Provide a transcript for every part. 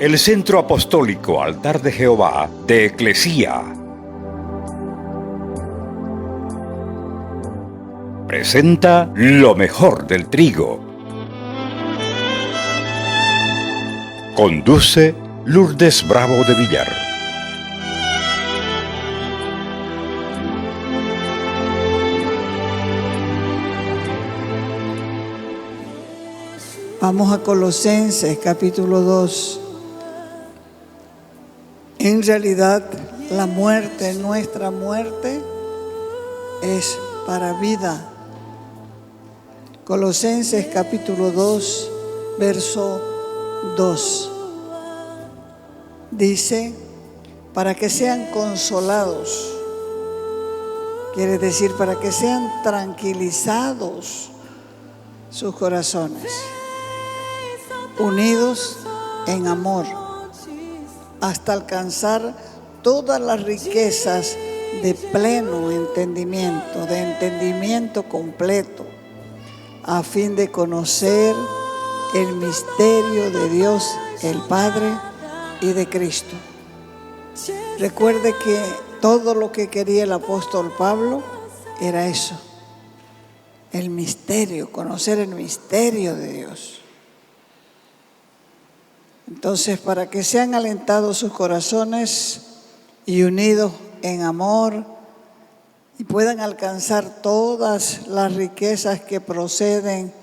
el Centro Apostólico Altar de Jehová de Eclesía presenta lo mejor del trigo. Conduce Lourdes Bravo de Villar. Vamos a Colosenses capítulo 2. En realidad, la muerte, nuestra muerte, es para vida. Colosenses capítulo 2, verso 2. Dice, para que sean consolados. Quiere decir, para que sean tranquilizados sus corazones, unidos en amor, hasta alcanzar todas las riquezas de pleno entendimiento, de entendimiento completo, a fin de conocer el misterio de Dios el Padre y de Cristo. Recuerde que todo lo que quería el apóstol Pablo era eso, el misterio, conocer el misterio de Dios. Entonces, para que sean alentados sus corazones y unidos en amor y puedan alcanzar todas las riquezas que proceden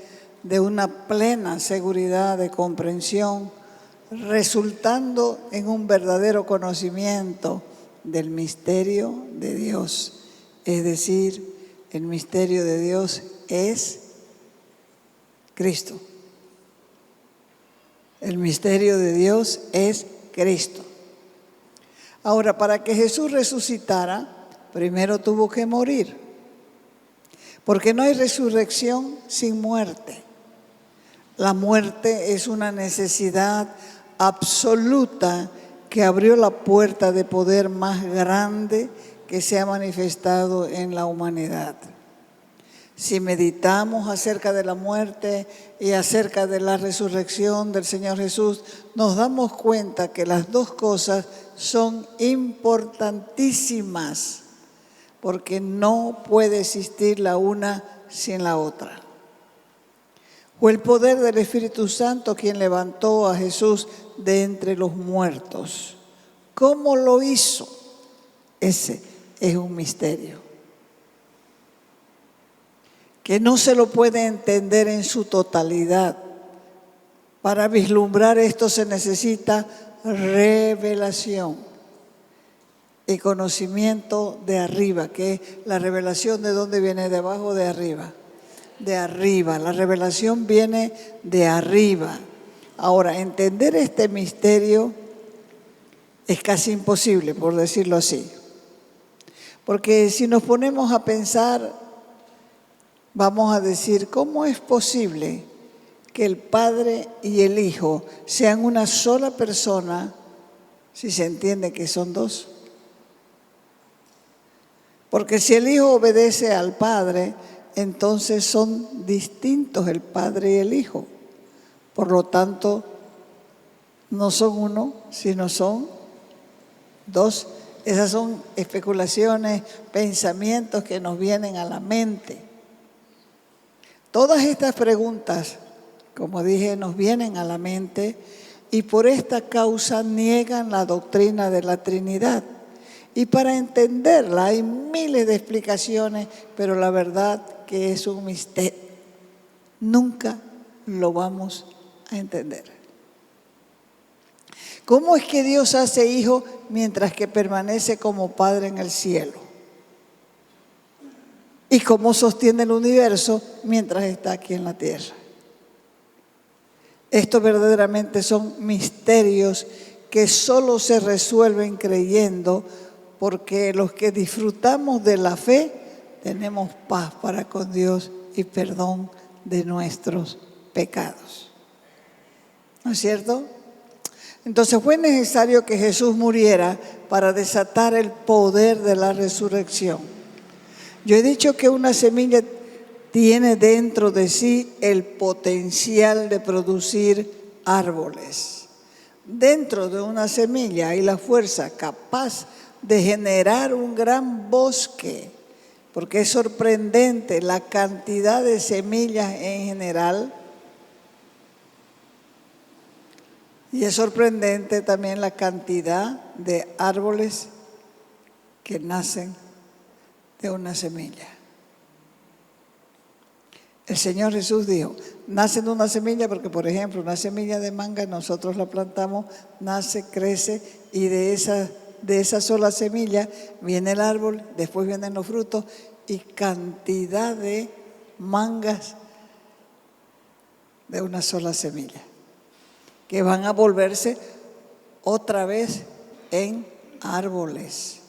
de una plena seguridad de comprensión, resultando en un verdadero conocimiento del misterio de Dios. Es decir, el misterio de Dios es Cristo. El misterio de Dios es Cristo. Ahora, para que Jesús resucitara, primero tuvo que morir, porque no hay resurrección sin muerte. La muerte es una necesidad absoluta que abrió la puerta de poder más grande que se ha manifestado en la humanidad. Si meditamos acerca de la muerte y acerca de la resurrección del Señor Jesús, nos damos cuenta que las dos cosas son importantísimas, porque no puede existir la una sin la otra. Fue el poder del Espíritu Santo quien levantó a Jesús de entre los muertos. ¿Cómo lo hizo? Ese es un misterio que no se lo puede entender en su totalidad. Para vislumbrar esto se necesita revelación y conocimiento de arriba, que la revelación de dónde viene, de abajo o de arriba. De arriba, la revelación viene de arriba. Ahora, entender este misterio es casi imposible, por decirlo así. Porque si nos ponemos a pensar, vamos a decir, ¿cómo es posible que el Padre y el Hijo sean una sola persona si se entiende que son dos? Porque si el Hijo obedece al Padre, entonces son distintos el Padre y el Hijo. Por lo tanto, no son uno, sino son dos. Esas son especulaciones, pensamientos que nos vienen a la mente. Todas estas preguntas, como dije, nos vienen a la mente y por esta causa niegan la doctrina de la Trinidad. Y para entenderla hay miles de explicaciones, pero la verdad que es un misterio. Nunca lo vamos a entender. ¿Cómo es que Dios hace hijo mientras que permanece como Padre en el cielo? ¿Y cómo sostiene el universo mientras está aquí en la tierra? Estos verdaderamente son misterios que solo se resuelven creyendo, porque los que disfrutamos de la fe tenemos paz para con Dios y perdón de nuestros pecados. ¿No es cierto? Entonces fue necesario que Jesús muriera para desatar el poder de la resurrección. Yo he dicho que una semilla tiene dentro de sí el potencial de producir árboles. Dentro de una semilla hay la fuerza capaz de generar un gran bosque, porque es sorprendente la cantidad de semillas en general y es sorprendente también la cantidad de árboles que nacen de una semilla. El Señor Jesús dijo, nace de una semilla porque, por ejemplo, una semilla de manga nosotros la plantamos, nace, crece y de esa sola semilla viene el árbol, después vienen los frutos y cantidad de mangas de una sola semilla que van a volverse otra vez en árboles.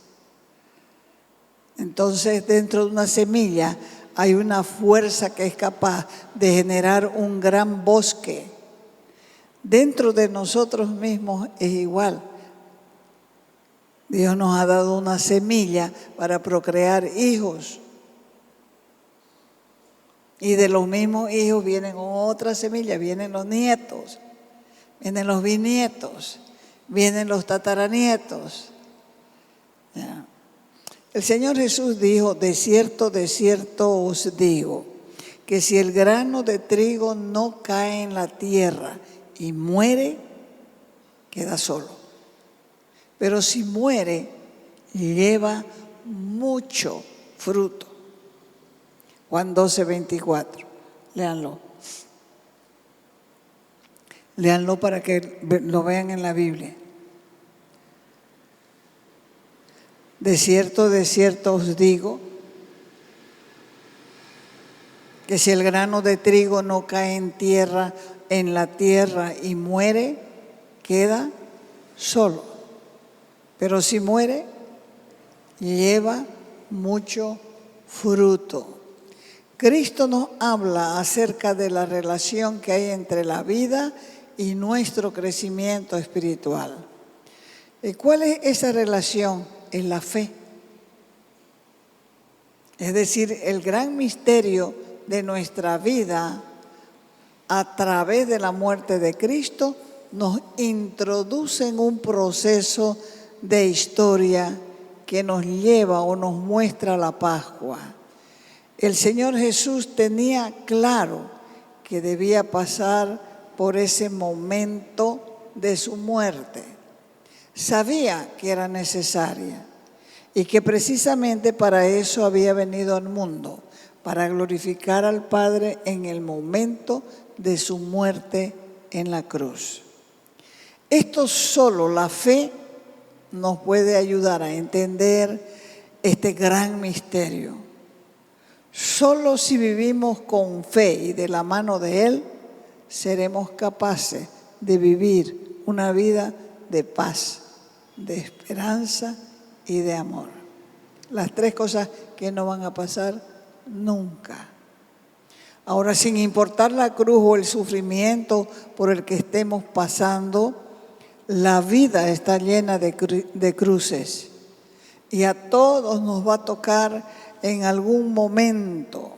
Entonces, dentro de una semilla hay una fuerza que es capaz de generar un gran bosque. Dentro de nosotros mismos es igual. Dios nos ha dado una semilla para procrear hijos. Y de los mismos hijos vienen otras semillas, vienen los nietos, vienen los bisnietos, vienen los tataranietos. ¿Ya? El Señor Jesús dijo, de cierto os digo, que si el grano de trigo no cae en la tierra y muere, queda solo. Pero si muere, lleva mucho fruto. Juan 12:24. Léanlo. Léanlo para que lo vean en la Biblia. De cierto os digo, que si el grano de trigo no cae en la tierra y muere, queda solo. Pero si muere, lleva mucho fruto. Cristo nos habla acerca de la relación que hay entre la vida y nuestro crecimiento espiritual. ¿Y cuál es esa relación? Es la fe. Es decir, el gran misterio de nuestra vida a través de la muerte de Cristo nos introduce en un proceso de historia que nos lleva o nos muestra la Pascua. El Señor Jesús tenía claro que debía pasar por ese momento de su muerte. Sabía que era necesaria y que precisamente para eso había venido al mundo, para glorificar al Padre en el momento de su muerte en la cruz. Esto solo la fe nos puede ayudar a entender este gran misterio. Solo si vivimos con fe y de la mano de Él, seremos capaces de vivir una vida de paz, de esperanza y de amor. Las tres cosas que no van a pasar nunca. Ahora, sin importar la cruz o el sufrimiento por el que estemos pasando, la vida está llena de cruces y a todos nos va a tocar en algún momento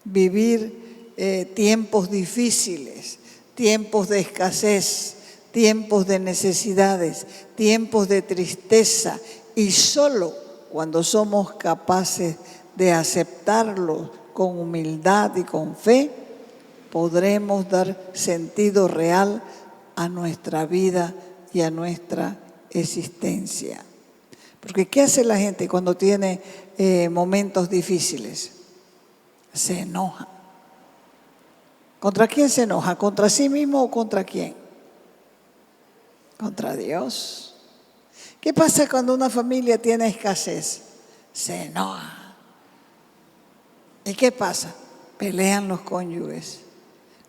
vivir tiempos difíciles, tiempos de escasez, tiempos de necesidades, tiempos de tristeza, y solo cuando somos capaces de aceptarlo con humildad y con fe, podremos dar sentido real a nuestra vida y a nuestra existencia. Porque ¿qué hace la gente cuando tiene momentos difíciles? Se enoja. ¿Contra quién se enoja? ¿Contra sí mismo o contra quién? Contra Dios. ¿Qué pasa cuando una familia tiene escasez? Se enoja. ¿Y qué pasa? Pelean los cónyuges.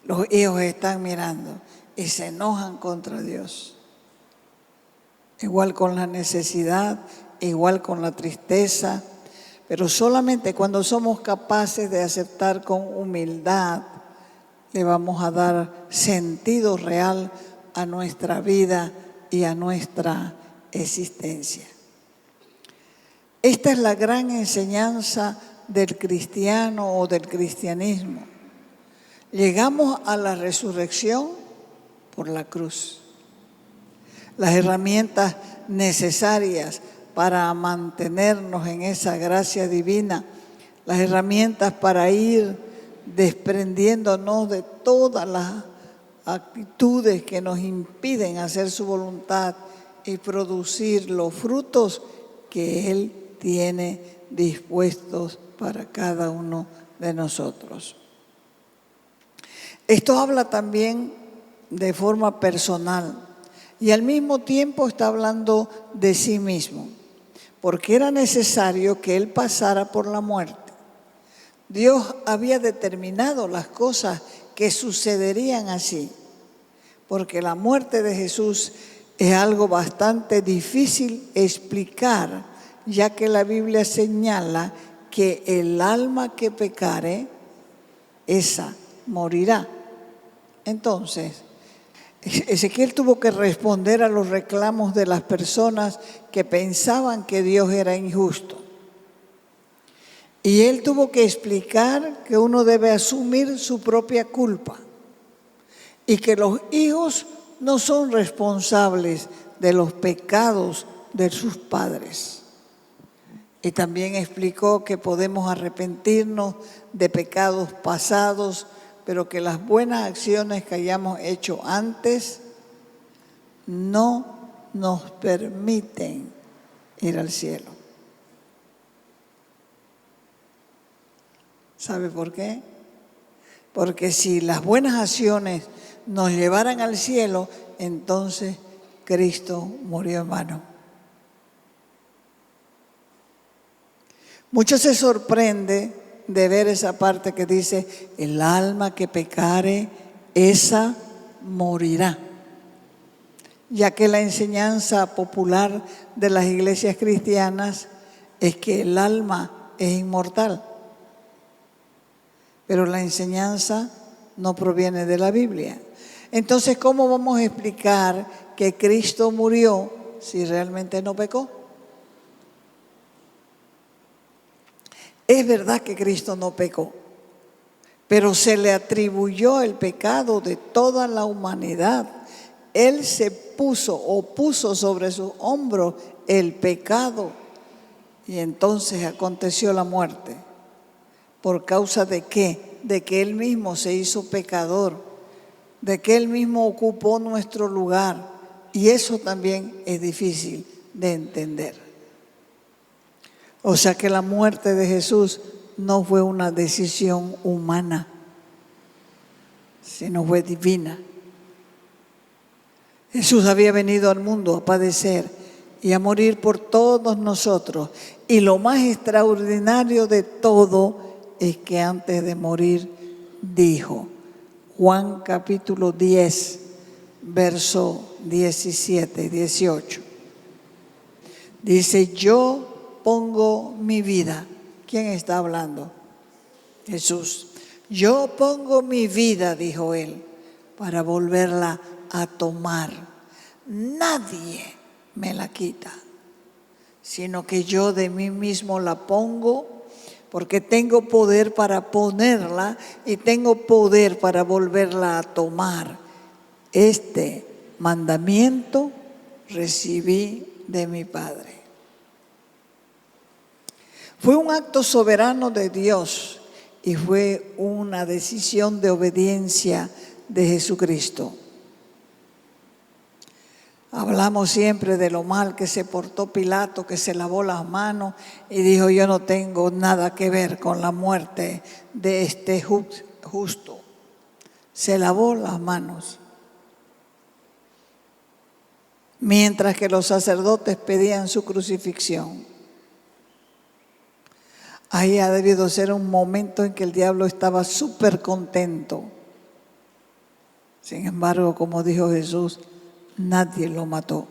Los hijos están mirando y se enojan contra Dios. Igual con la necesidad, igual con la tristeza, pero solamente cuando somos capaces de aceptar con humildad, le vamos a dar sentido real a nuestra vida y a nuestra existencia. Esta es la gran enseñanza del cristiano o del cristianismo. Llegamos a la resurrección por la cruz. las herramientas necesarias para mantenernos en esa gracia divina, las herramientas para ir desprendiéndonos de todas las actitudes que nos impiden hacer su voluntad y producir los frutos que Él tiene dispuestos para cada uno de nosotros. Esto habla también de forma personal y al mismo tiempo está hablando de sí mismo, porque era necesario que Él pasara por la muerte. Dios había determinado las cosas que sucederían así, porque la muerte de Jesús es algo bastante difícil explicar, ya que la Biblia señala que el alma que pecare, esa morirá. Entonces, Ezequiel tuvo que responder a los reclamos de las personas que pensaban que Dios era injusto. Y él tuvo que explicar que uno debe asumir su propia culpa y que los hijos no son responsables de los pecados de sus padres. Y también explicó que podemos arrepentirnos de pecados pasados, pero que las buenas acciones que hayamos hecho antes no nos permiten ir al cielo. ¿Sabe por qué? Porque si las buenas acciones nos llevaran al cielo, entonces Cristo murió en vano. Muchos se sorprende de ver esa parte que dice, el alma que pecare, esa morirá. Ya que la enseñanza popular de las iglesias cristianas es que el alma es inmortal. Pero la enseñanza no proviene de la Biblia. Entonces, ¿cómo vamos a explicar que Cristo murió si realmente no pecó? Es verdad que Cristo no pecó, pero se le atribuyó el pecado de toda la humanidad. Él se puso sobre sus hombros el pecado y entonces aconteció la muerte. ¿Por causa de qué? De que Él mismo se hizo pecador, de que Él mismo ocupó nuestro lugar. Y eso también es difícil de entender. O sea que la muerte de Jesús no fue una decisión humana, sino fue divina. Jesús había venido al mundo a padecer y a morir por todos nosotros. Y lo más extraordinario de todo es que antes de morir dijo, Juan capítulo 10, verso 17 y 18. Dice, yo pongo mi vida. ¿Quién está hablando? Jesús. Yo pongo mi vida, dijo él, para volverla a tomar. Nadie me la quita, sino que yo de mí mismo la pongo, porque tengo poder para ponerla y tengo poder para volverla a tomar. Este mandamiento recibí de mi Padre. Fue un acto soberano de Dios y fue una decisión de obediencia de Jesucristo. Hablamos siempre de lo mal que se portó Pilato, que se lavó las manos y dijo, yo no tengo nada que ver con la muerte de este justo. Se lavó las manos. Mientras que los sacerdotes pedían su crucifixión. Ahí ha debido ser un momento en que el diablo estaba súper contento. Sin embargo, como dijo Jesús, nadie lo mató.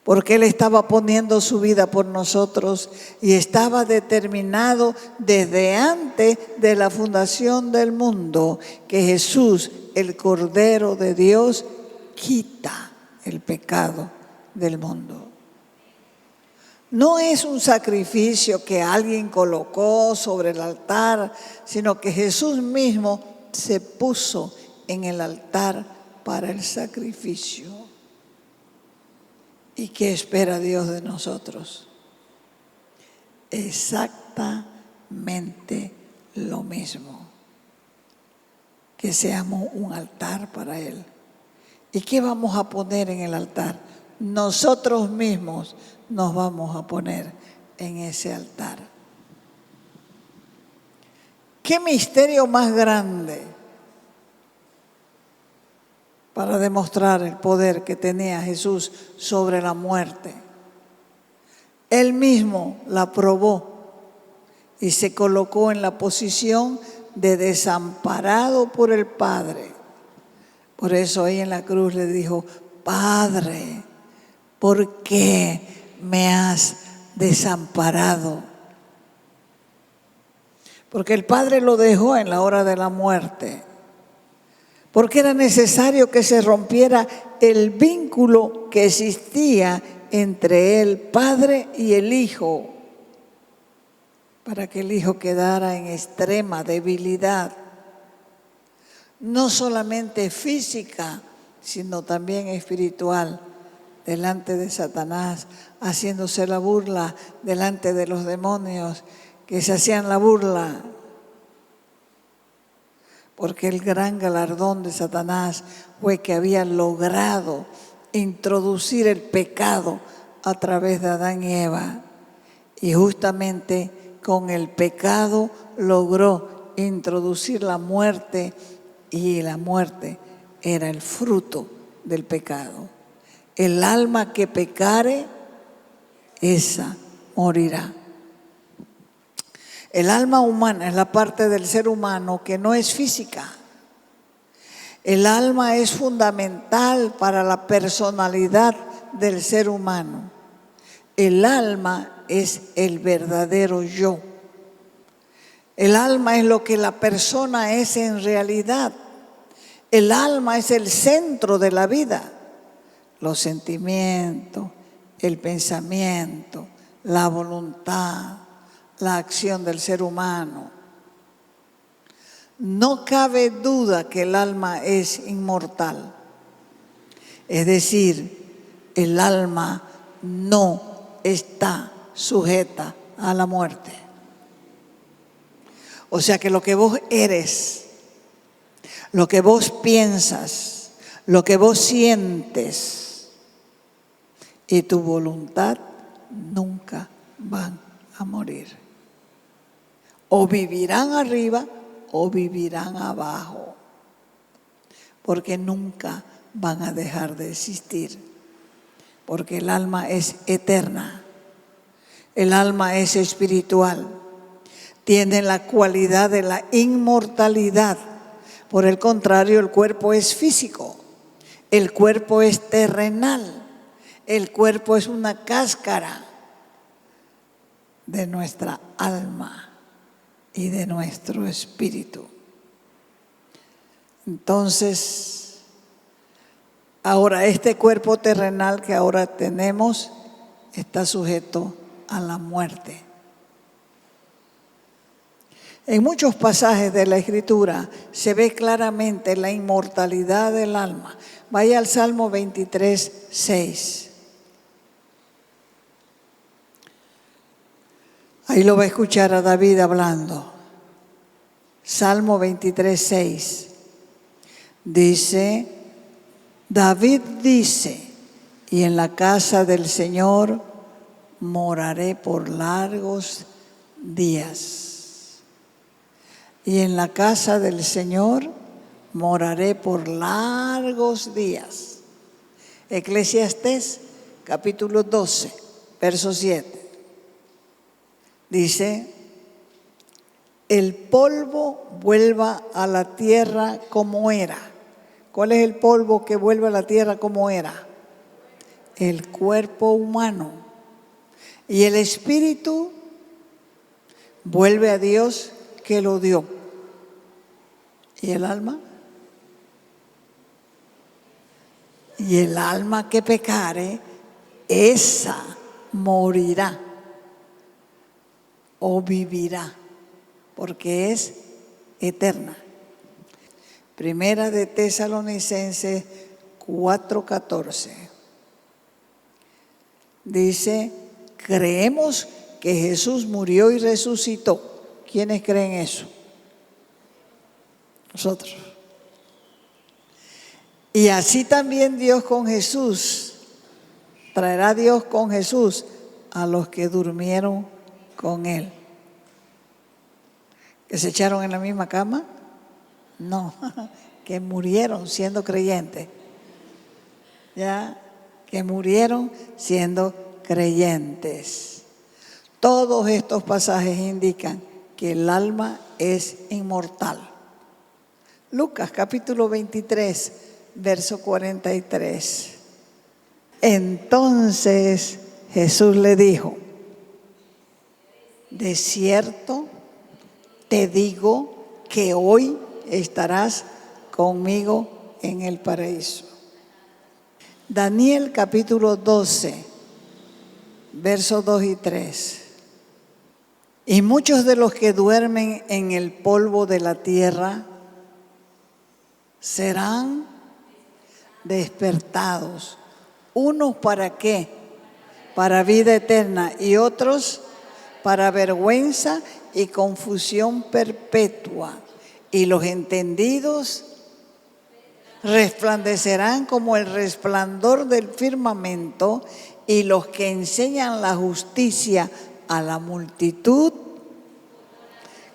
Porque Él estaba poniendo su vida por nosotros y estaba determinado desde antes de la fundación del mundo que Jesús, el Cordero de Dios, quita el pecado del mundo. No es un sacrificio que alguien colocó sobre el altar, sino que Jesús mismo se puso en el altar para el sacrificio. ¿Y qué espera Dios de nosotros? Exactamente lo mismo. Que seamos un altar para Él. ¿Y qué vamos a poner en el altar? Nosotros mismos nos vamos a poner en ese altar. ¿Qué misterio más grande para demostrar el poder que tenía Jesús sobre la muerte? Él mismo la probó y se colocó en la posición de desamparado por el Padre. Por eso ahí en la cruz le dijo: Padre, ¿por qué me has desamparado? Porque el Padre lo dejó en la hora de la muerte. Porque era necesario que se rompiera el vínculo que existía entre el Padre y el Hijo, para que el Hijo quedara en extrema debilidad, no solamente física, sino también espiritual, delante de Satanás, haciéndose la burla delante de los demonios que se hacían la burla. Porque el gran galardón de Satanás fue que había logrado introducir el pecado a través de Adán y Eva. Y justamente con el pecado logró introducir la muerte, y la muerte era el fruto del pecado. El alma que pecare, esa morirá. El alma humana es la parte del ser humano que no es física. El alma es fundamental para la personalidad del ser humano. El alma es el verdadero yo. El alma es lo que la persona es en realidad. El alma es el centro de la vida. Los sentimientos, el pensamiento, la voluntad, la acción del ser humano. No cabe duda que el alma es inmortal. Es decir, el alma no está sujeta a la muerte. O sea que lo que vos eres, lo que vos piensas, lo que vos sientes y tu voluntad nunca van a morir. O vivirán arriba o vivirán abajo, porque nunca van a dejar de existir, porque el alma es eterna, el alma es espiritual, tiene la cualidad de la inmortalidad. Por el contrario, el cuerpo es físico, el cuerpo es terrenal, el cuerpo es una cáscara de nuestra alma y de nuestro espíritu. Entonces, ahora este cuerpo terrenal que ahora tenemos está sujeto a la muerte. En muchos pasajes de la Escritura se ve claramente la inmortalidad del alma. Vaya al Salmo 23, 6. Ahí lo va a escuchar a David hablando. Salmo 23, 6. Dice, David dice, y en la casa del Señor moraré por largos días. Y en la casa del Señor moraré por largos días. Eclesiastés capítulo 12, verso 7. Dice, el polvo vuelva a la tierra como era. ¿Cuál es el polvo que vuelve a la tierra como era? El cuerpo humano. Y el espíritu vuelve a Dios que lo dio. ¿Y el alma? Y el alma que pecare, esa morirá o vivirá, porque es eterna. Primera de Tesalonicenses 4:14. Dice, creemos que Jesús murió y resucitó. ¿Quiénes creen eso? Nosotros. Y así también Dios con Jesús, traerá Dios con Jesús a los que durmieron con Él. ¿Que se echaron en la misma cama? No, que murieron siendo creyentes. Ya, que murieron siendo creyentes. Todos estos pasajes indican que el alma es inmortal. Lucas capítulo 23, verso 43. Entonces Jesús le dijo, de cierto te digo que hoy estarás conmigo en el paraíso. Daniel capítulo 12, versos 2 y 3. Y muchos de los que duermen en el polvo de la tierra serán despertados. Unos para qué? Para vida eterna, y otros para vergüenza y confusión perpetua. Y los entendidos resplandecerán como el resplandor del firmamento, y los que enseñan la justicia a la multitud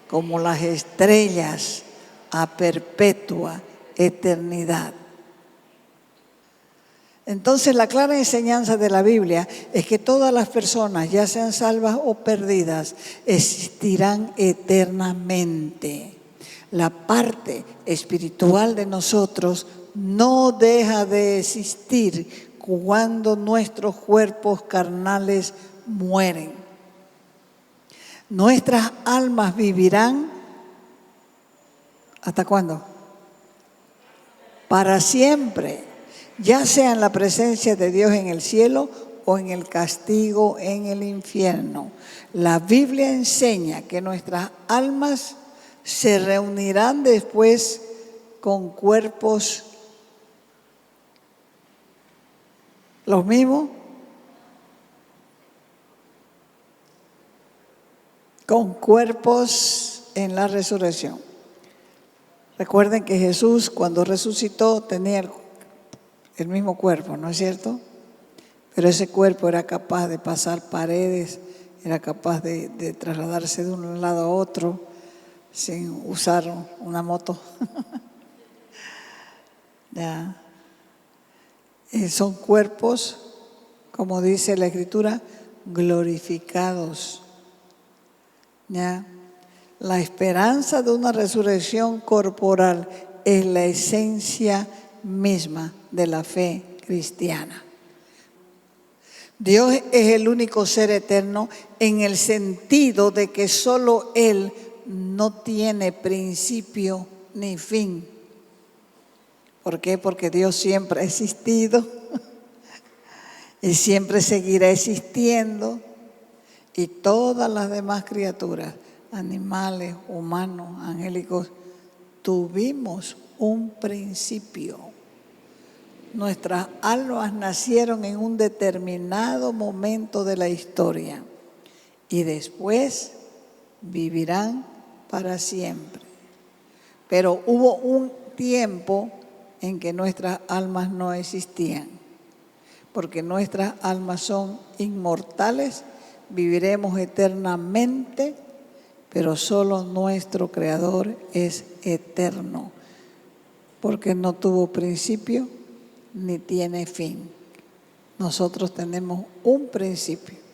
como las estrellas a perpetua eternidad. Entonces, la clara enseñanza de la Biblia es que todas las personas, ya sean salvas o perdidas, existirán eternamente. La parte espiritual de nosotros no deja de existir cuando nuestros cuerpos carnales mueren. Nuestras almas vivirán, ¿hasta cuándo? Para siempre, ya sea en la presencia de Dios en el cielo o en el castigo en el infierno. La Biblia enseña que nuestras almas se reunirán después con cuerpos los mismos, con cuerpos en la resurrección. Recuerden que Jesús, cuando resucitó, tenía el mismo cuerpo, ¿no es cierto? Pero ese cuerpo era capaz de pasar paredes, era capaz de trasladarse de un lado a otro sin usar una moto. Ya. Son cuerpos, como dice la Escritura, glorificados. ¿Ya? La esperanza de una resurrección corporal es la esencia misma de la fe cristiana. Dios es el único ser eterno en el sentido de que solo Él no tiene principio ni fin. ¿Por qué? Porque Dios siempre ha existido y siempre seguirá existiendo, y todas las demás criaturas, animales, humanos, angélicos, tuvimos un principio. Nuestras almas nacieron en un determinado momento de la historia y después vivirán para siempre. Pero hubo un tiempo en que nuestras almas no existían, porque nuestras almas son inmortales, viviremos eternamente, pero solo nuestro Creador es eterno, porque no tuvo principio ni tiene fin. Nosotros tenemos un principio.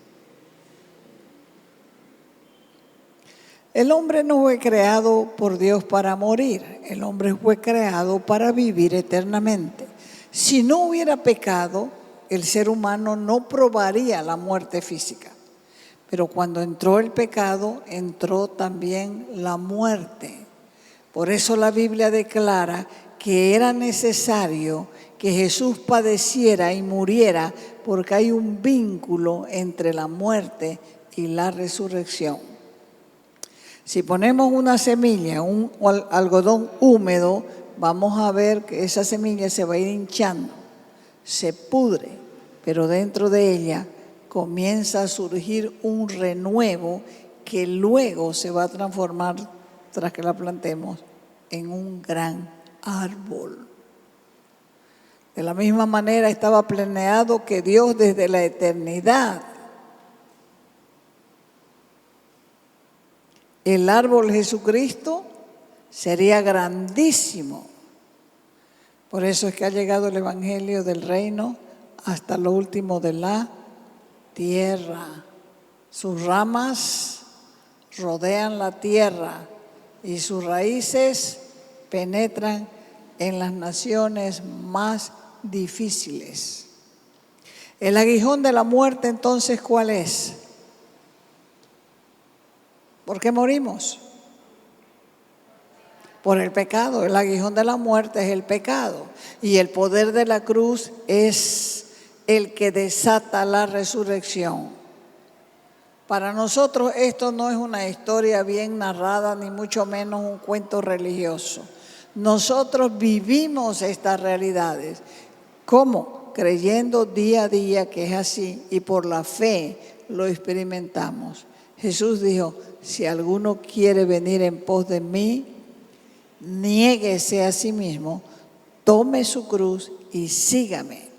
El hombre no fue creado por Dios para morir, el hombre fue creado para vivir eternamente. Si no hubiera pecado, el ser humano no probaría la muerte física. Pero cuando entró el pecado, entró también la muerte. Por eso la Biblia declara que era necesario que Jesús padeciera y muriera, porque hay un vínculo entre la muerte y la resurrección. Si ponemos una semilla, un algodón húmedo, vamos a ver que esa semilla se va a ir hinchando, se pudre, pero dentro de ella comienza a surgir un renuevo que luego se va a transformar, tras que la plantemos, en un gran árbol. De la misma manera estaba planeado que Dios desde la eternidad, el árbol Jesucristo sería grandísimo. Por eso es que ha llegado el Evangelio del Reino hasta lo último de la tierra. Sus ramas rodean la tierra y sus raíces penetran en las naciones más difíciles. El aguijón de la muerte, entonces, ¿cuál es? ¿Por qué morimos? Por el pecado. El aguijón de la muerte es el pecado. Y el poder de la cruz es el que desata la resurrección. Para nosotros esto no es una historia bien narrada, ni mucho menos un cuento religioso. Nosotros vivimos estas realidades. ¿Cómo? Creyendo día a día que es así y por la fe lo experimentamos. Jesús dijo, si alguno quiere venir en pos de mí, niéguese a sí mismo, tome su cruz y sígame.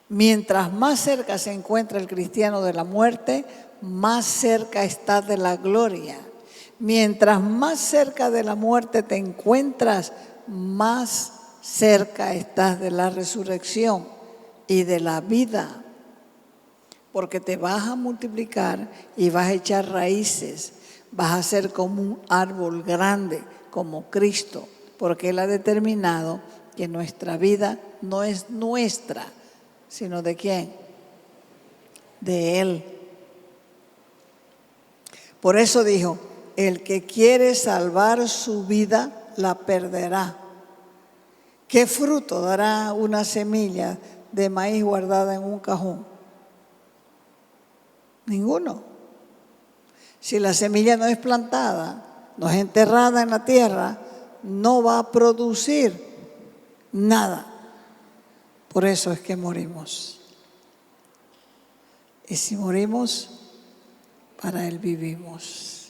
Mientras más cerca se encuentra el cristiano de la muerte, más cerca está de la gloria. Mientras más cerca de la muerte te encuentras, más cerca estás de la resurrección y de la vida. Porque te vas a multiplicar y vas a echar raíces, vas a ser como un árbol grande, como Cristo, porque Él ha determinado que nuestra vida no es nuestra, sino ¿de quién? De Él. Por eso dijo, el que quiere salvar su vida, la perderá. ¿Qué fruto dará una semilla de maíz guardada en un cajón? Ninguno. Si la semilla no es plantada, no es enterrada en la tierra, no va a producir nada. Por eso es que morimos. Y si morimos, para Él vivimos.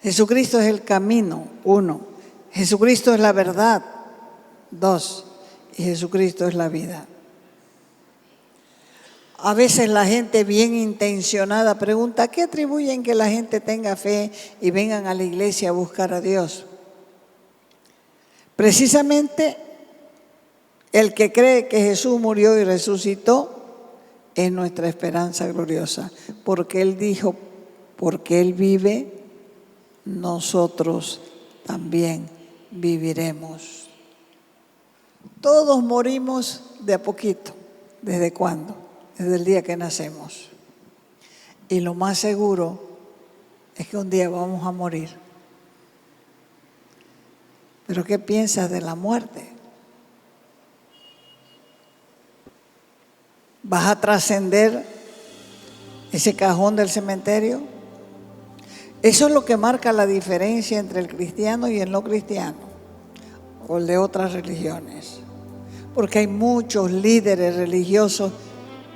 Jesucristo es el camino, 1. Jesucristo es la verdad, 2. Y Jesucristo es la vida. A veces la gente bien intencionada pregunta, ¿a qué atribuyen que la gente tenga fe y vengan a la iglesia a buscar a Dios? Precisamente el que cree que Jesús murió y resucitó es nuestra esperanza gloriosa, porque Él dijo, porque Él vive, nosotros también viviremos. Todos morimos de a poquito. ¿Desde cuándo? Desde el día que nacemos. Y lo más seguro es que un día vamos a morir. ¿Pero qué piensas de la muerte? ¿Vas a trascender ese cajón del cementerio? Eso es lo que marca la diferencia entre el cristiano y el no cristiano, o el de otras religiones. Porque hay muchos líderes religiosos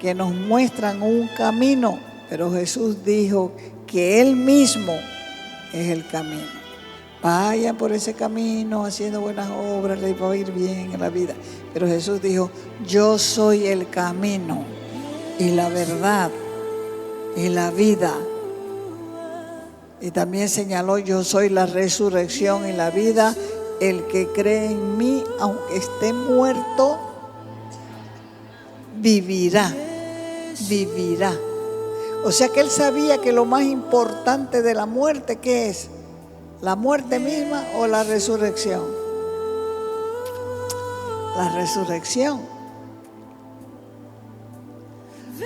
que nos muestran un camino, pero Jesús dijo que Él mismo es el camino. Vayan por ese camino haciendo buenas obras, les va a ir bien en la vida. Pero Jesús dijo, yo soy el camino y la verdad y la vida. Y también señaló, yo soy la resurrección y la vida. El que cree en mí, aunque esté muerto, vivirá. Vivirá. O sea que Él sabía que lo más importante de la muerte, ¿qué es? ¿La muerte misma o la resurrección? La resurrección.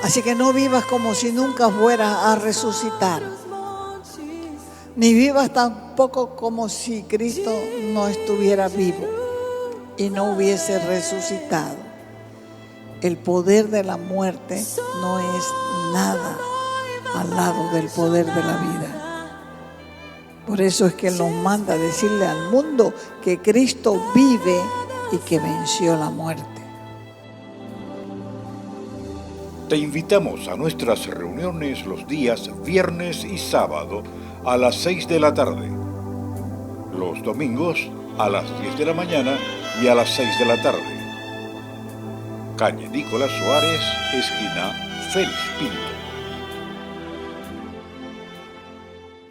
Así que no vivas como si nunca fueras a resucitar. Ni vivas tampoco como si Cristo no estuviera vivo y no hubiese resucitado. El poder de la muerte no es nada al lado del poder de la vida. Por eso es que Él nos manda a decirle al mundo que Cristo vive y que venció la muerte. Te invitamos a nuestras reuniones los días viernes y sábado a las 6 de la tarde. Los domingos a las 10 de la mañana y a las 6 de la tarde. Calle Nicolás Suárez, esquina Félix Pinto.